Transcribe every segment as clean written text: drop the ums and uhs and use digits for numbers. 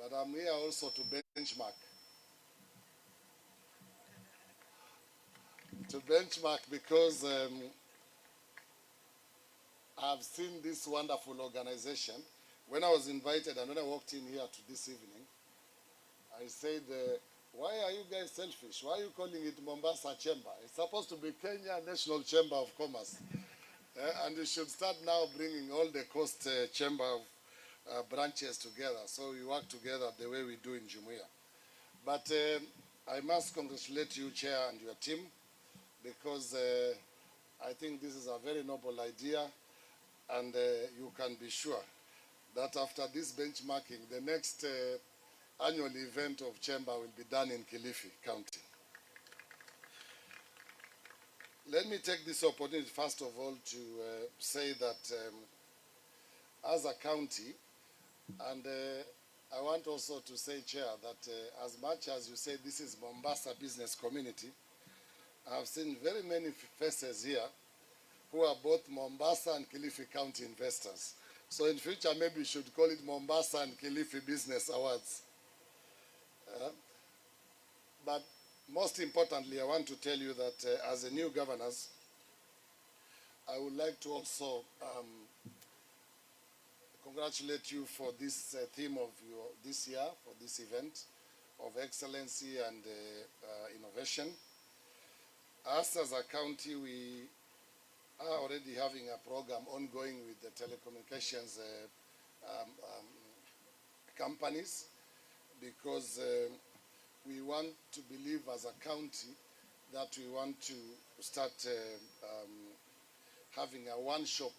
but I'm here also to benchmark. To benchmark because I've seen this wonderful organization. When I was invited and when I walked in here to this evening, I said, why are you guys selfish? Why are you calling it Mombasa Chamber? It's supposed to be Kenya National Chamber of Commerce. And you should start now bringing all the coast chamber branches together, so we work together the way we do in Jumuiya. But I must congratulate you, Chair, and your team, because I think this is a very noble idea, and you can be sure that after this benchmarking, the next annual event of Chamber will be done in Kilifi County. Let me take this opportunity, first of all, to say that as a county, and I want also to say, Chair, that as much as you say this is Mombasa business community, I've seen very many faces here who are both Mombasa and Kilifi County investors. So in future, maybe we should call it Mombasa and Kilifi Business Awards. But most importantly, I want to tell you that as a new governors, I would like to also congratulate you for this theme of this year, for this event of excellency and innovation. Us as a county, we are already having a program ongoing with the telecommunications companies, because we want to believe as a county that we want to start having a one-shop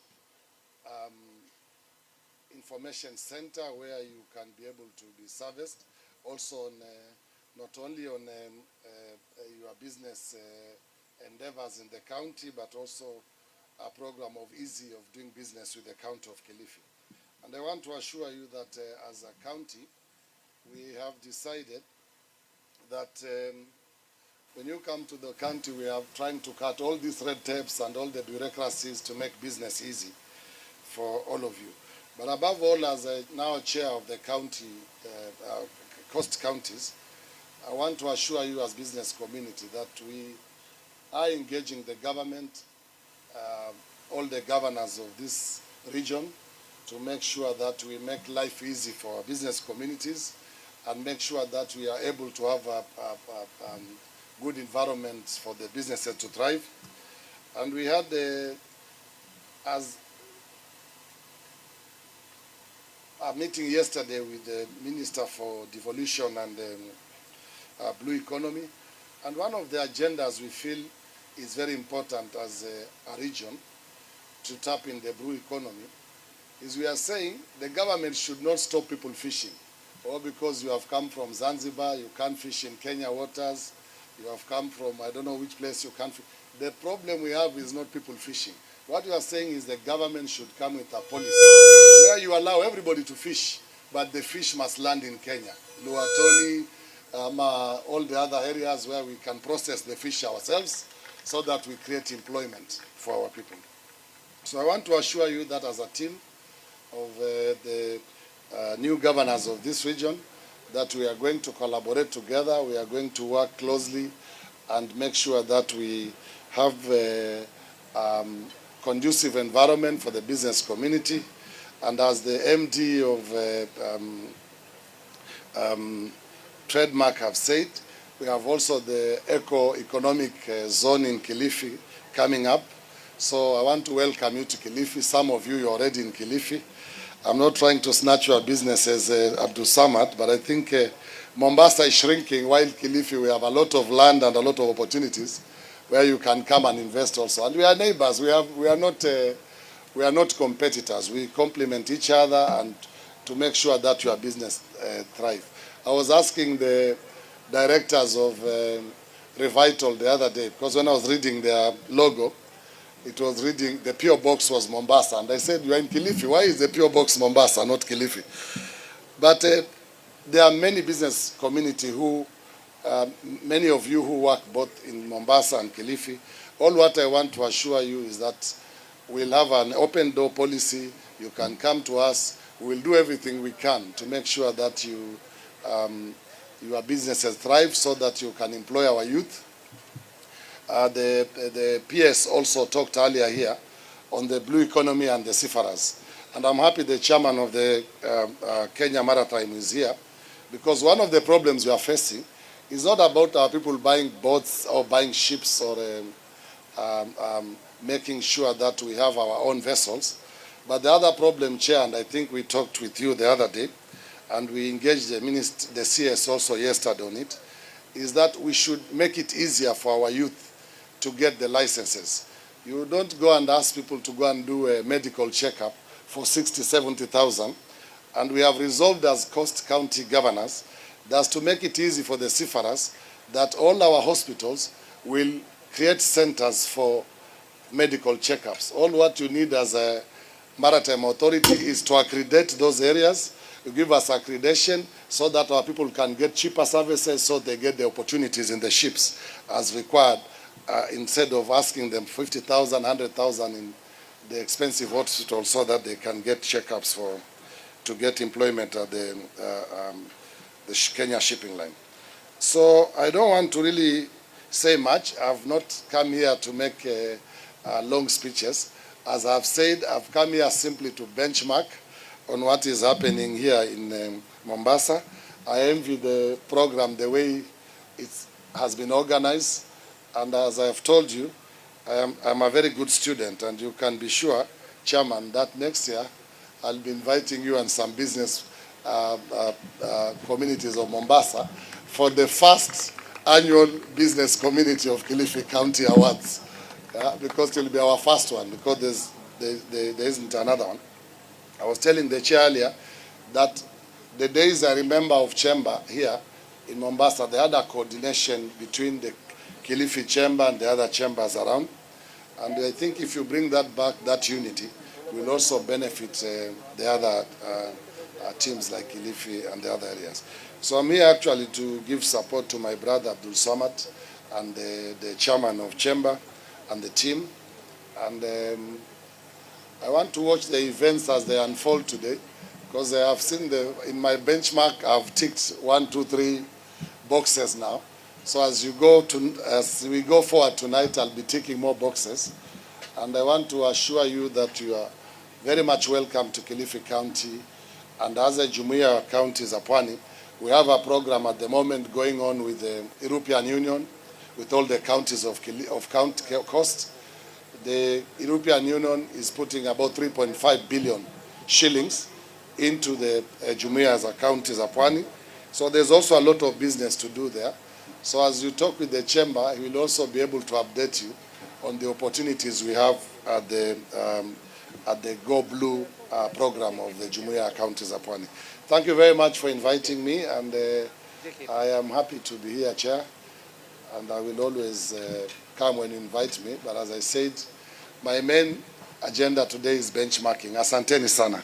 information center where you can be able to be serviced, also on, not only on your business endeavors in the county, but also a program of easy of doing business with the county of Kilifi. And I want to assure you that as a county, we have decided that when you come to the county, we are trying to cut all these red tapes and all the bureaucracies to make business easy for all of you. But above all, as now chair of the county, coast counties, I want to assure you as business community that we are engaging the government, all the governors of this region, to make sure that we make life easy for our business communities and make sure that we are able to have a good environment for the businesses to thrive. And we had, as a meeting yesterday with the Minister for Devolution and Blue Economy, and one of the agendas we feel is very important as a region to tap in the blue economy is we are saying the government should not stop people fishing. Or because you have come from Zanzibar, you can't fish in Kenya waters, you have come from I don't know which place you can't fish. The problem we have is not people fishing. What you are saying is the government should come with a policy where you allow everybody to fish, but the fish must land in Kenya. Luatoni, all the other areas where we can process the fish ourselves so that we create employment for our people. So I want to assure you that as a team of the new governors of this region, that we are going to collaborate together, we are going to work closely and make sure that we have a conducive environment for the business community. And as the MD of Trademark have said, we have also the eco-economic zone in Kilifi coming up. So I want to welcome you to Kilifi. Some of you are already in Kilifi. I'm not trying to snatch your businesses, Abdulswamad, but I think Mombasa is shrinking, while Kilifi we have a lot of land and a lot of opportunities where you can come and invest also. And we are neighbors. We are not competitors. We complement each other and to make sure that your business thrive. I was asking the directors of Revital the other day, because when I was reading their logo, it was reading, the PO box was Mombasa. And I said, you are in Kilifi. Why is the PO box Mombasa, not Kilifi? But there are many business community who, many of you who work both in Mombasa and Kilifi. All what I want to assure you is that we'll have an open door policy. You can come to us. We'll do everything we can to make sure that you your businesses thrive so that you can employ our youth. The PS also talked earlier here on the blue economy and the seafarers. And I'm happy the chairman of the Kenya Maritime is here, because one of the problems we are facing is not about our people buying boats or buying ships or making sure that we have our own vessels. But the other problem, Chair, and I think we talked with you the other day, and we engaged the CS also yesterday on it, is that we should make it easier for our youth to get the licenses. You don't go and ask people to go and do a medical checkup for 60,000, 70,000. And we have resolved as Coast County governors that's to make it easy for the seafarers that all our hospitals will create centers for medical checkups. All what you need as a maritime authority is to accredit those areas. You give us accreditation so that our people can get cheaper services, so they get the opportunities in the ships as required, instead of asking them 50,000, 100,000 in the expensive hospital so that they can get checkups to get employment at the Kenya shipping line. So I don't want to really say much. I've not come here to make long speeches. As I've said, I've come here simply to benchmark on what is happening here in Mombasa. I envy the program, the way it has been organized. And as I've told you, I'm a very good student, and you can be sure, Chairman, that next year I'll be inviting you and some business communities of Mombasa for the first annual Business Community of Kilifi County Awards, because it will be our first one, because there isn't another one. I was telling the chair earlier that the days I remember of chamber here in Mombasa, they had a coordination between the Kilifi chamber and the other chambers around. And I think if you bring that back, that unity will also benefit the other teams like Kilifi and the other areas. So I'm here actually to give support to my brother Abdulswamad and the chairman of chamber and the team. And I want to watch the events as they unfold today, because I have seen in my benchmark, I've ticked 1, 2, 3 boxes now. So as we go forward tonight, I'll be ticking more boxes. And I want to assure you that you are very much welcome to Kilifi County. And as a Jumuiya County Zapwani, we have a program at the moment going on with the European Union, with all the counties of coast. The European Union is putting about 3.5 billion shillings into the Jumuiya as a county Zapwani. So there's also a lot of business to do there. So as you talk with the chamber, he will also be able to update you on the opportunities we have at the Go Blue program of the Jumuiya County Zapwani. Thank you very much for inviting me, and I am happy to be here, Chair, and I will always come when you invite me. But as I said, my main agenda today is benchmarking. Asanteni sana.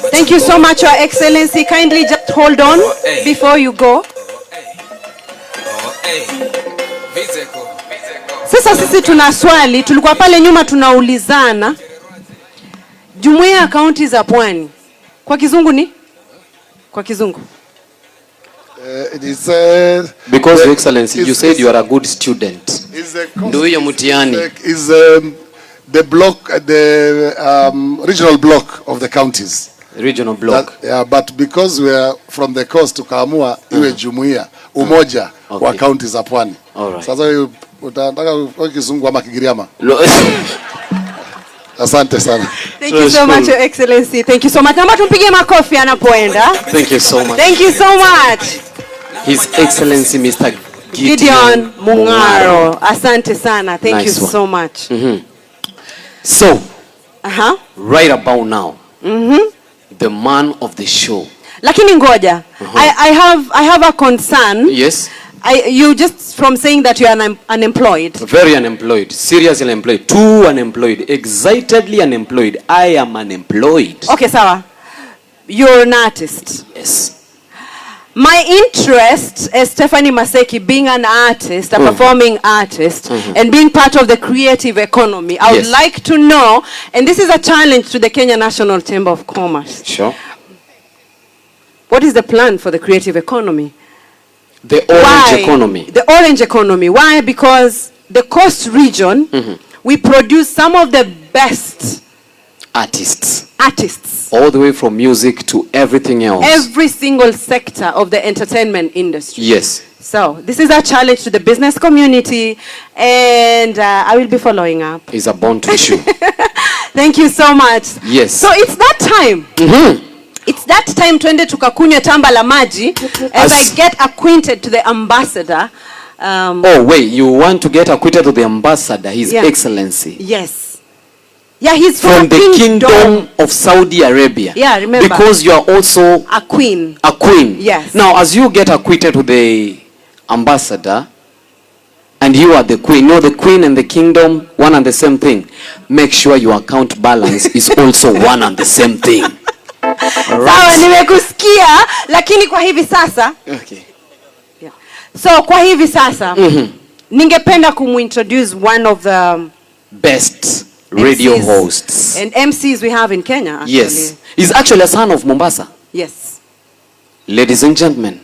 Thank you so much, Your Excellency. Kindly just hold on before you go. Sasa sisi tuna swali, tulikuwa pale nyuma tunaulizana. Jumuiya ya kaunti za Pwani. Kwa Kizungu ni? Kwa Kizungu. It is because Your Excellency, you said you are a good student. Ndio hiyo mtihani. Is the block, the regional block of the counties. Regional block. Yeah, but because we are from the coast, tukaamua iwe jumuiya umoja wa county za Pwani. Sasa utataka kwa Kizungu ama Kigiriama? Asante sana. Thank you so much, Your Excellency. Thank you so much. Naomba tumpige makofi anapoenda. Thank you so much. Thank you so much. His Excellency Mr. Gideon Mungaro. Asante sana. Thank you so much. So, right about now, the man of the show. Lakini ngoja, I have a concern. Yes. You just from saying that you are unemployed. Very unemployed. Seriously unemployed. Too unemployed. Excitedly unemployed. I am unemployed. Okay, sawa. You're an artist. Yes. My interest as Stephanie Maseki, being an artist, a performing artist, and being part of the creative economy, I would like to know, and this is a challenge to the Kenya National Chamber of Commerce. Sure. What is the plan for the creative economy? The orange economy. The orange economy. Why? Because the coast region, we produce some of the best artists. All the way from music to everything else. Every single sector of the entertainment industry. Yes. So this is a challenge to the business community, and I will be following up. It's a bond issue. Thank you so much. Yes. So it's that time. It's that time twende tukakunywe tamba la maji as I get acquainted to the ambassador. Oh wait, you want to get acquainted to the ambassador, His Excellency? Yes. Yeah, he's from the kingdom of Saudi Arabia. Yeah, remember. Because you are also a queen. A queen. Yes. Now, as you get acquainted to the ambassador, and you are the queen, no, the queen and the kingdom, one and the same thing. Make sure your account balance is also one and the same thing. Sawa, nimekusikia, lakini kwa hivi sasa. Okay. Yeah. So kwa hivi sasa, ningependa kumintroduce one of the best radio MCs hosts and MCs we have in Kenya, actually. Yes. He's actually a son of Mombasa. Yes. Ladies and gentlemen,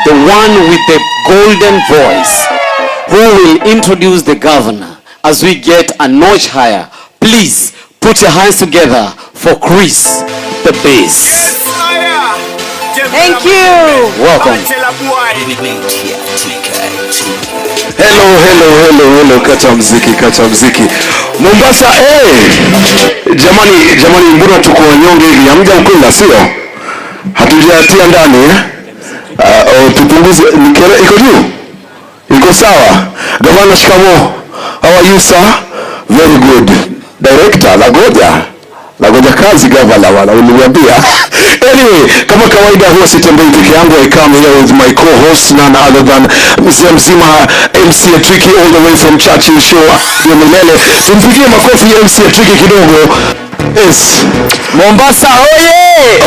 the one with the golden voice who will introduce the governor as we get a notch higher. Please put your hands together for Chris the Bass. Thank you. Welcome. Hello, kata mziki. Mombasa, jamani, mbona tuko wanyonge hivi? Hamja ukula, sio? Hatujatia ndani, tupunguze, iko juu? Iko sawa? Gavana, shikamo. How are you, sir? Very good. Director, Lagoja kazi gavana wala uliniambia. Anyway, kama kawaida huwa sitembei peke yangu. I come here with my co-host, none other than mzee mzima MC Tricky all the way from Churchill Show ya Milele. Tumpigie makofi ya MC Tricky kidogo. Yes. Mombasa oye!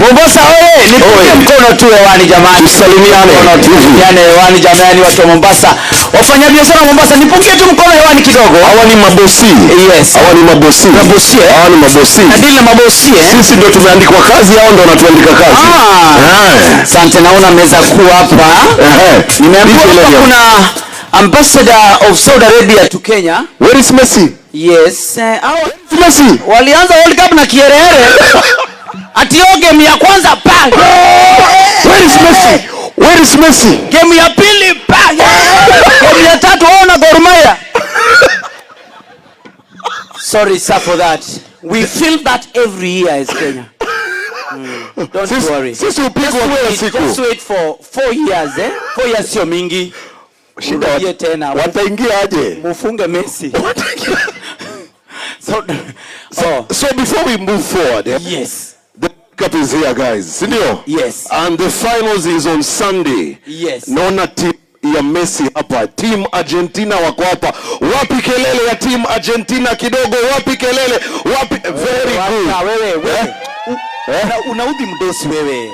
Mombasa oye! Nipigie mkono tu hewani jamani. Tusalimiane. Tusalimiane hewani jamani watu wa Mombasa. Wafanyabiashara Mombasa, nipungie tu mkono hewani kidogo. Hawa ni mabosi. Yes. Hawa ni mabosi. Mabosi. Hawa ni mabosi. Adili na mabosi. Sisi ndio tumeandikwa kazi, hao ndio wanatuandika kazi. Asante, naona meza kuu hapa. Nimeambiwa kuna ambassador of Saudi Arabia to Kenya. Where is Messi? Yes. Messi. Walianza World Cup na kiherehere. Atio game ya kwanza pa. Where is Messi? Where is Messi? Game ya pili pa. Game ya tatu ona Gor Mahia. Sorry sir for that. We feel that every year as Kenya. Don't worry. Sisi upigwa kila siku. Just wait for 4 years 4 years sio mingi. Shida tena. Wataingia aje? Mufunge Messi. So before we move forward, yes. The cup is here, guys. Sindio? Yes. And the finals is on Sunday. Yes. Naona team ya Messi hapa. Team Argentina wako hapa. Wapi kelele ya team Argentina kidogo? Wapi kelele? Wapi? Very good. Wewe. Unaudhi mdosi wewe.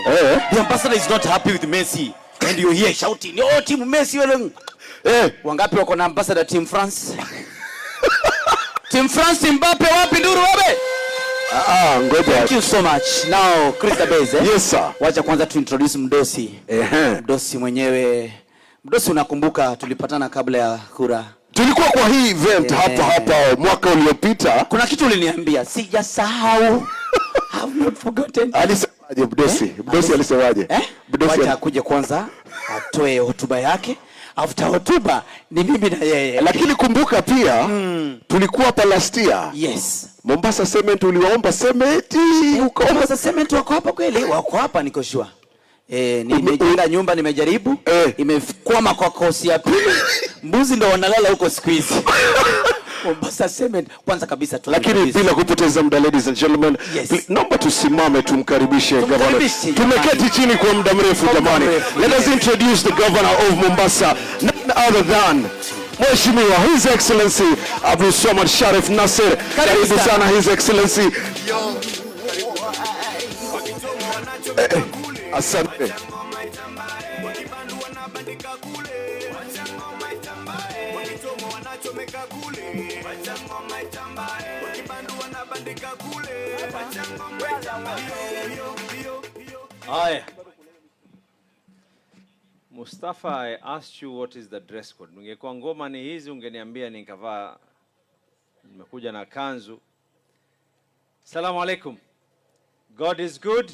The ambassador is not happy with Messi. And you're here shouting, "Oh, team Messi wewe." Wangapi wako na ambassador team France? Team France, Mbappe wapi nduru wewe? Ngoja. Thank you so much. Now, Chris the Bass, Yes sir. Wacha kwanza tu introduce mdosi. Mdosi mwenyewe. Mdosi, unakumbuka tulipatana kabla ya kura? Tulikuwa kwa hii event hapa mwaka uliopita. Kuna kitu uliniambia, sijasahau. I've not forgotten. Alisemaje mdosi? Mdosi alisemaje? Wacha akuje kwanza atoe hotuba yake. After hotuba ni mimi na yeye. Lakini kumbuka pia tulikuwa hapa last year. Yes. Mombasa Cement uliwaomba cement. Mombasa Cement wako hapa kweli? Wako hapa niko sure. Nimejenga nyumba nimejaribu. Imekwama kwa kosi ya pili. Mbuzi ndo wanalala huko siku hizi. Mombasa Cement kwanza kabisa tu. Lakini bila kupoteza muda, ladies and gentlemen, naomba tusimame tumkaribishe governor. Tumeketi chini kwa muda mrefu jamani. Let us introduce the governor of Mombasa, none other than Mheshimiwa His Excellency Abdulswamad Shariff Nassir. Karibu sana His Excellency. Asante. Aya. Mustafa, I asked you what is the dress code. Ningekuwa ngoma ni hizi ungeniambia nikavaa nimekuja na kanzu. Assalamu alaikum. God is good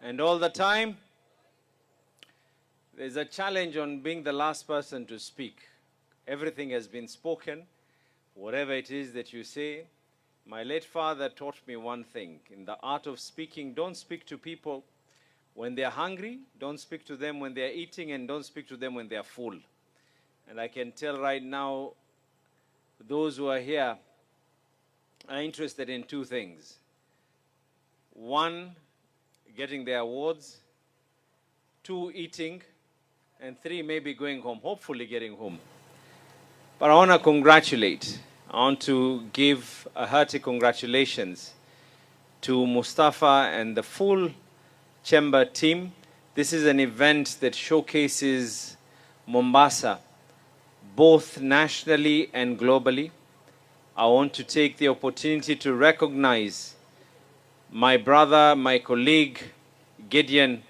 and all the time. There's a challenge on being the last person to speak. Everything has been spoken. Whatever it is that you say. My late father taught me one thing. In the art of speaking, don't speak to people when they are hungry, don't speak to them when they are eating, and don't speak to them when they are full. And I can tell right now, those who are here are interested in two things. One, getting their awards. Two, eating. And three, maybe going home, hopefully getting home. But I want to congratulate. I want to give a hearty congratulations to Mustafa and the full Chamber team. This is an event that showcases Mombasa, both nationally and globally. I want to take the opportunity to recognize my brother, my colleague, Gideon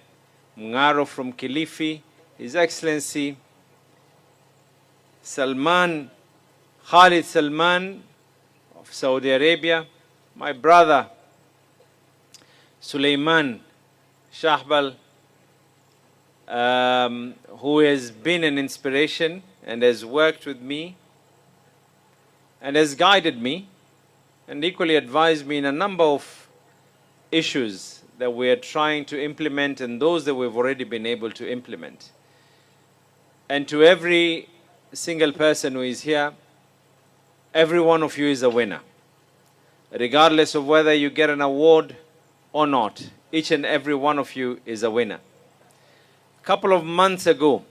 Mungaro from Kilifi, His Excellency Khalid Salman of Saudi Arabia, my brother Suleiman Shahbal, who has been an inspiration and has worked with me and has guided me and equally advised me in a number of issues that we are trying to implement and those that we've already been able to implement. And to every single person who is here, every one of you is a winner. Regardless of whether you get an award or not, each and every one of you is a winner. A couple of months ago,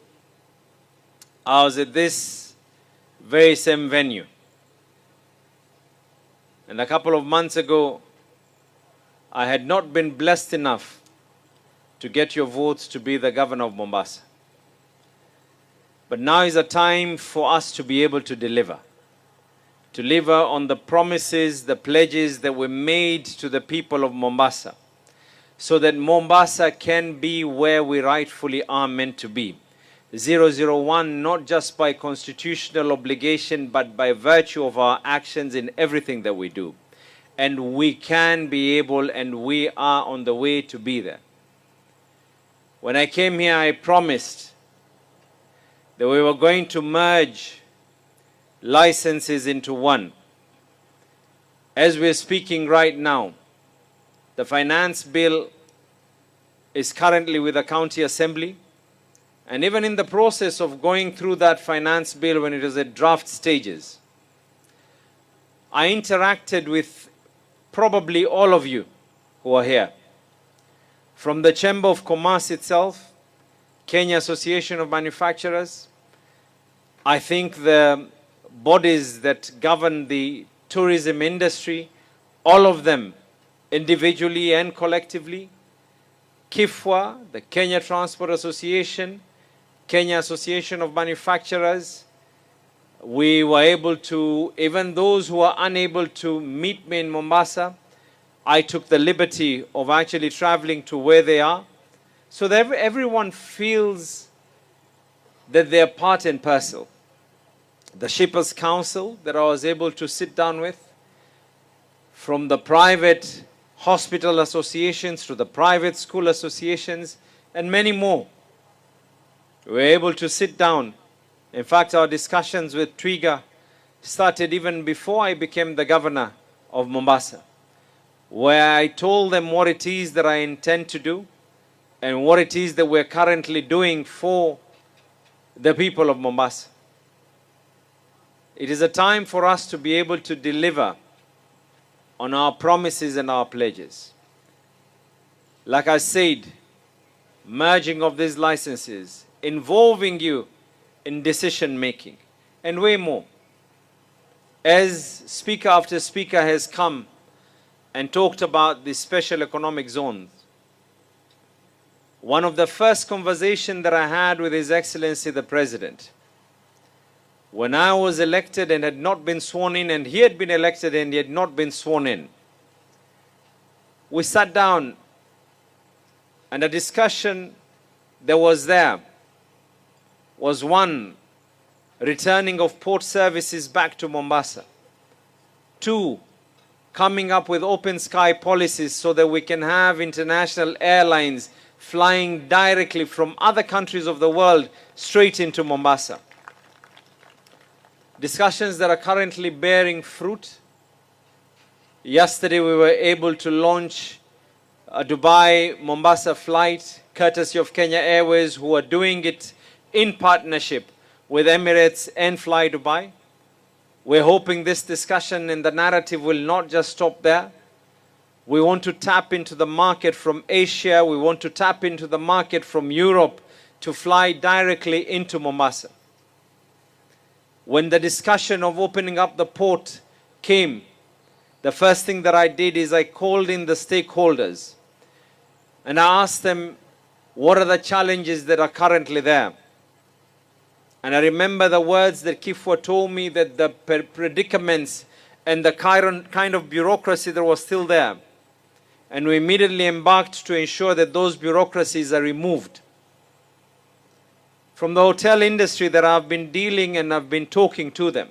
I was at this very same venue. And a couple of months ago, I had not been blessed enough to get your votes to be the governor of Mombasa. But now is a time for us to be able to deliver on the promises, the pledges that were made to the people of Mombasa, so that Mombasa can be where we rightfully are meant to be. 001, not just by constitutional obligation, but by virtue of our actions in everything that we do. And we can be able, and we are on the way to be there. When I came here, I promised that we were going to merge licenses into one. As we're speaking right now, the finance bill is currently with the county assembly, and even in the process of going through that finance bill when it was at draft stages, I interacted with probably all of you who are here. From the Chamber of Commerce itself, Kenya Association of Manufacturers, I think the bodies that govern the tourism industry, all of them individually and collectively, KIFWA, the Kenya Transport Association, Kenya Association of Manufacturers, we were able to, even those who are unable to meet me in Mombasa, I took the liberty of actually traveling to where they are, so that everyone feels that they are part and parcel. The Shippers Council that I was able to sit down with, from the private hospital associations to the private school associations and many more. We were able to sit down. In fact, our discussions with Twiga started even before I became the governor of Mombasa, where I told them what it is that I intend to do and what it is that we're currently doing for the people of Mombasa. It is a time for us to be able to deliver on our promises and our pledges. Like I said, merging of these licenses, involving you in decision making, and way more. As speaker after speaker has come and talked about the special economic zones, one of the first conversations that I had with His Excellency the President, when I was elected and had not been sworn in, and he had been elected and he had not been sworn in, we sat down And a discussion that was there was one, returning of port services back to Mombasa. Two, coming up with open sky policies so that we can have international airlines flying directly from other countries of the world straight into Mombasa. Discussions that are currently bearing fruit. Yesterday we were able to launch a Dubai-Mombasa flight, courtesy of Kenya Airways, who are doing it in partnership with Emirates and Fly Dubai. We're hoping this discussion and the narrative will not just stop there. We want to tap into the market from Asia. We want to tap into the market from Europe to fly directly into Mombasa. When the discussion of opening up the port came, the first thing that I did is I called in the stakeholders and I asked them, what are the challenges that are currently there? And I remember the words that Kifwa told me, that the predicaments and the kind of bureaucracy that was still there. And we immediately embarked to ensure that those bureaucracies are removed. From the hotel industry that I've been dealing and I've been talking to them,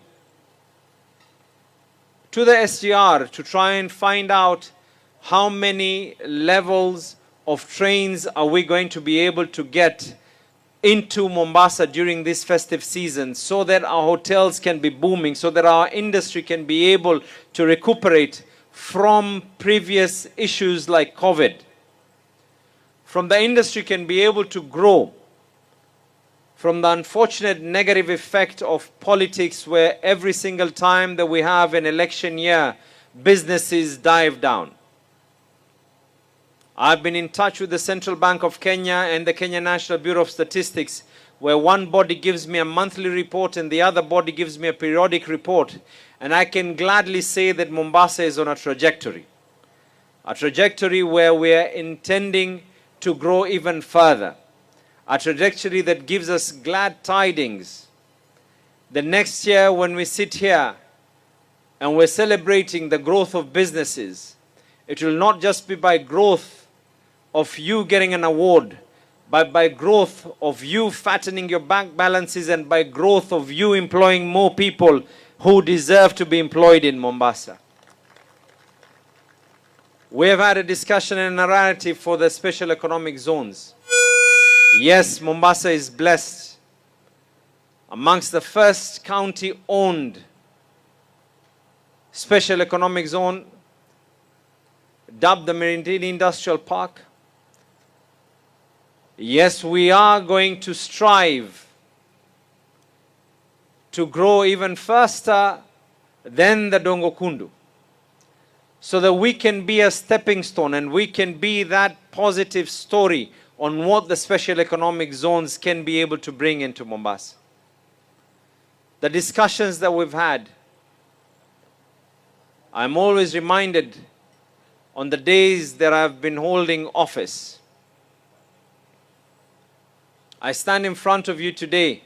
to the SGR, to try and find out how many levels of trains are we going to be able to get into Mombasa during this festive season, so that our hotels can be booming, so that our industry can be able to recuperate from previous issues like COVID. From the industry can be able to grow from the unfortunate negative effect of politics, where every single time that we have an election year, businesses dive down. I've been in touch with the Central Bank of Kenya and the Kenya National Bureau of Statistics, where one body gives me a monthly report and the other body gives me a periodic report. And I can gladly say that Mombasa is on a trajectory where we are intending to grow even further. A trajectory that gives us glad tidings. The next year when we sit here and we're celebrating the growth of businesses, it will not just be by growth of you getting an award, but by growth of you fattening your bank balances and by growth of you employing more people who deserve to be employed in Mombasa. We have had a discussion and a narrative for the special economic zones. Yes, Mombasa is blessed. Amongst the first county-owned special economic zone, dubbed the Marine Industrial Park. Yes, we are going to strive to grow even faster than the Dongo Kundu, so that we can be a stepping stone and we can be that positive story on what the special economic zones can be able to bring into Mombasa. The discussions that we've had, I'm always reminded on the days that I've been holding office. I stand in front of you today.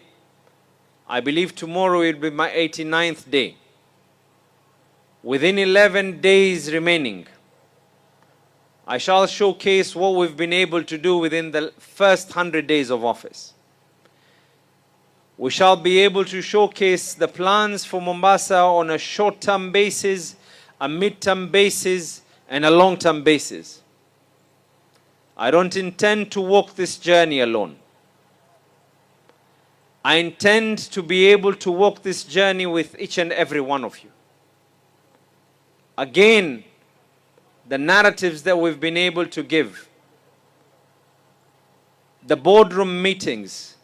I believe tomorrow will be my 89th day. Within 11 days remaining, I shall showcase what we've been able to do within the first 100 days of office. We shall be able to showcase the plans for Mombasa on a short-term basis, a mid-term basis, and a long-term basis. I don't intend to walk this journey alone. I intend to be able to walk this journey with each and every one of you. Again, the narratives that we've been able to give, the boardroom meetings,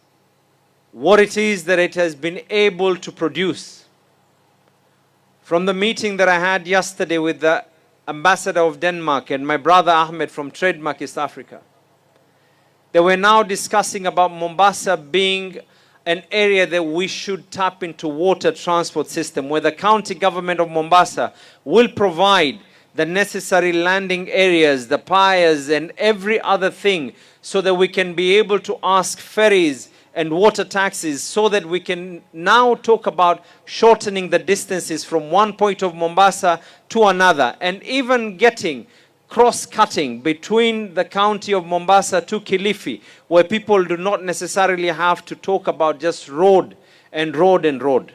what it is that it has been able to produce. From the meeting that I had yesterday with the ambassador of Denmark and my brother Ahmed from Trademark East Africa, they were now discussing about Mombasa being an area that we should tap into water transport system, where the county government of Mombasa will provide the necessary landing areas, the piers and every other thing, so that we can be able to ask ferries and water taxis, so that we can now talk about shortening the distances from one point of Mombasa to another, and even getting cross-cutting between the county of Mombasa to Kilifi, where people do not necessarily have to talk about just road and road and road.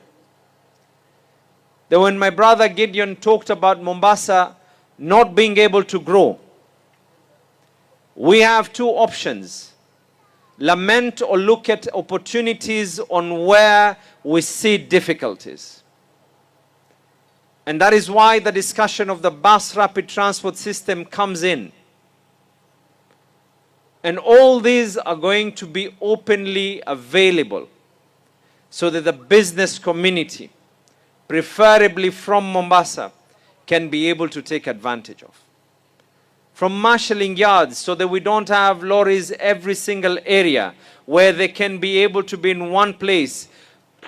Then when my brother Gideon talked about Mombasa not being able to grow, we have two options: lament or look at opportunities on where we see difficulties. And that is why the discussion of the bus rapid transport system comes in. And all these are going to be openly available so that the business community, preferably from Mombasa, can be able to take advantage of. From marshalling yards, so that we don't have lorries every single area, where they can be able to be in one place.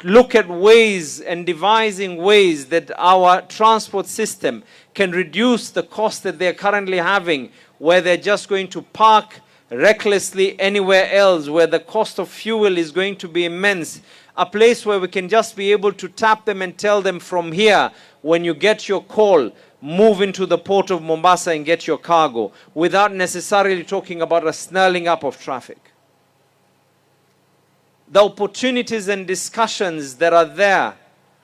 Look at ways and devising ways that our transport system can reduce the cost that they're currently having, where they're just going to park recklessly anywhere else, where the cost of fuel is going to be immense. A place where we can just be able to tap them and tell them, from here, when you get your call, move into the port of Mombasa and get your cargo, without necessarily talking about a snarling up of traffic. The opportunities and discussions that are there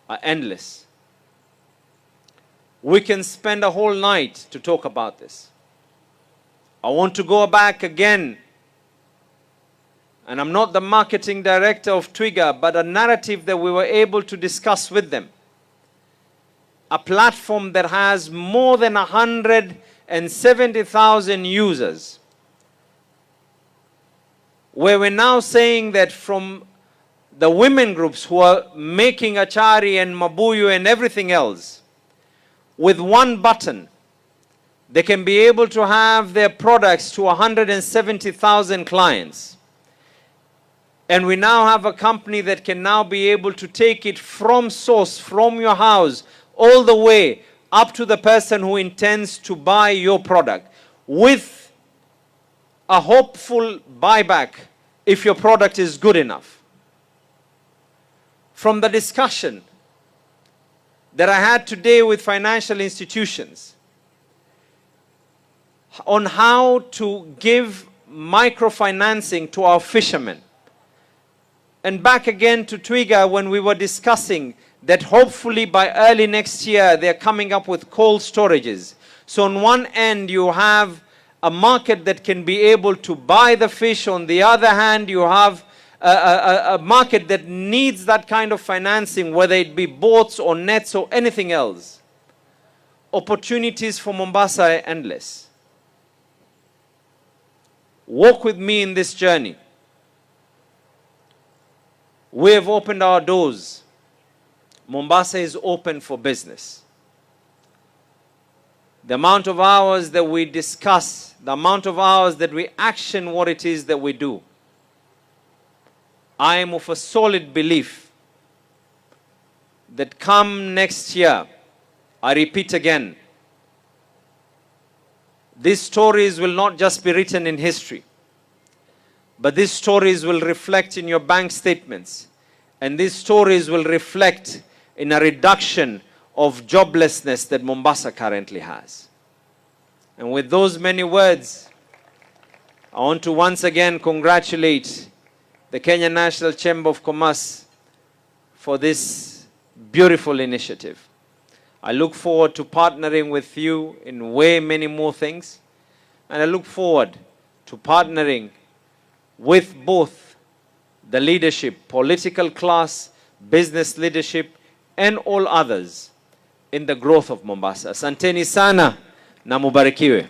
are endless. We can spend a whole night to talk about this. I want to go back again, and I'm not the marketing director of Twiga, but a narrative that we were able to discuss with them. A platform that has more than 170,000 users, where we're now saying that from the women groups who are making achari and mabuyu and everything else, with one button, they can be able to have their products to 170,000 clients. And we now have a company that can now be able to take it from source, from your house, all the way up to the person who intends to buy your product, with a hopeful buyback if your product is good enough. From the discussion that I had today with financial institutions on how to give microfinancing to our fishermen, and back again to Twiga when we were discussing that hopefully by early next year they're coming up with cold storages. So on one end you have a market that can be able to buy the fish. On the other hand, you have a market that needs that kind of financing, whether it be boats or nets or anything else. Opportunities for Mombasa are endless. Walk with me in this journey. We have opened our doors. Mombasa is open for business. The amount of hours that we discuss, the amount of hours that we action what it is that we do, I am of a solid belief that come next year, I repeat again, these stories will not just be written in history, but these stories will reflect in your bank statements, and these stories will reflect in a reduction of joblessness that Mombasa currently has. And with those many words, I want to once again congratulate the Kenya National Chamber of Commerce for this beautiful initiative. I look forward to partnering with you in way many more things, and I look forward to partnering with both the leadership, political class, business leadership, and all others in the growth of Mombasa. Asanteni sana na mubarikiwe.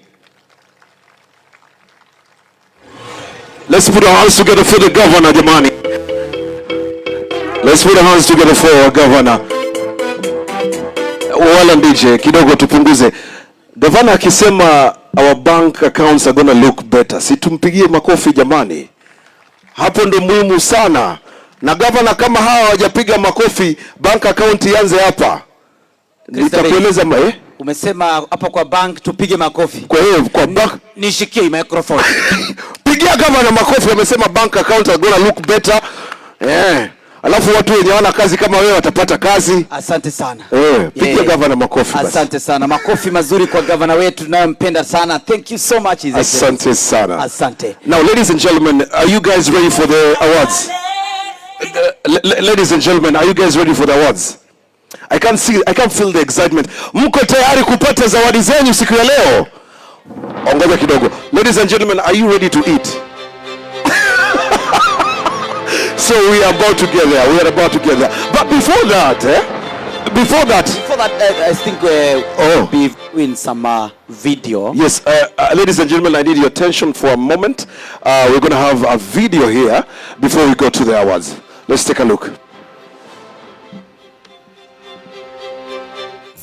Let's put our hands together for the governor, jamani. Let's put our hands together for our governor. Wala ndije, kidogo tupunguze. Governor akisema our bank accounts are gonna look better, si tumpigie makofi jamani. Hapo ndo muhimu sana. Na governor kama hawa hawajapiga makofi, bank account ianze hapa. Nitakueleza Umesema hapo kwa bank tupige makofi. Kwa hiyo kwa bank nishikie microphone. Pigia governor makofi, amesema bank account are gonna look better. Alafu watu wenye wana kazi kama wewe watapata kazi. Asante sana. Piga governor makofi basi. Asante sana. Makofi mazuri kwa governor wetu tunayompenda sana. Thank you so much. Asante sana. Asante. Now ladies and gentlemen, are you guys ready for the awards? Ladies and gentlemen, are you guys ready for the awards? I can't feel the excitement. Mko tayari kupata zawadi zenyu siku ya leo? Ongoja kidogo. Ladies and gentlemen, are you ready to eat? So we are about to get there. But before that, I think we'll be doing some video. Yes, ladies and gentlemen, I need your attention for a moment. We're going to have a video here before we go to the awards. Let's take a look.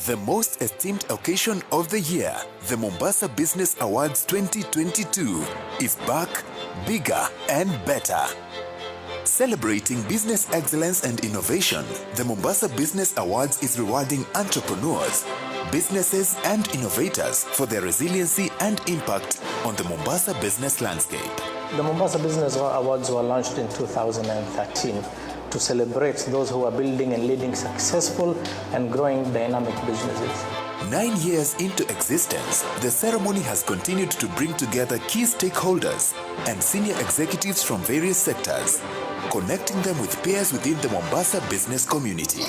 The most esteemed occasion of the year, the Mombasa Business Awards 2022, is back, bigger and better. Celebrating business excellence and innovation, the Mombasa Business Awards is rewarding entrepreneurs, businesses and innovators for their resiliency and impact on the Mombasa business landscape. The Mombasa Business Awards were launched in 2013 to celebrate those who are building and leading successful and growing dynamic businesses. 9 years into existence, the ceremony has continued to bring together key stakeholders and senior executives from various sectors, connecting them with peers within the Mombasa business community.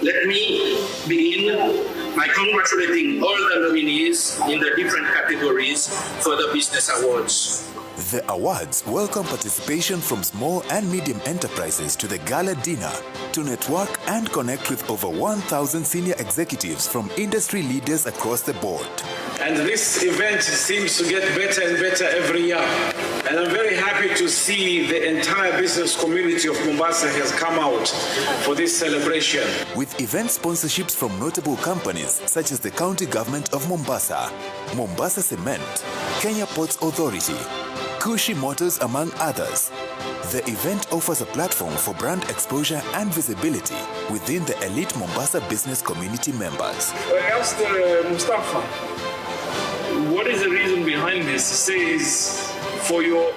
Let me begin by congratulating all the nominees in the different categories for the Business Awards. The awards welcome participation from small and medium enterprises to the gala dinner to network and connect with over 1,000 senior executives from industry leaders across the board. And this event seems to get better and better every year. And I'm very happy to see the entire business community of Mombasa has come out for this celebration. With event sponsorships from notable companies such as the County Government of Mombasa, Mombasa Cement, Kenya Ports Authority, Kushi Motors, among others. The event offers a platform for brand exposure and visibility within the elite Mombasa business community members. I asked Mustafa, what is the reason behind this? He says, for your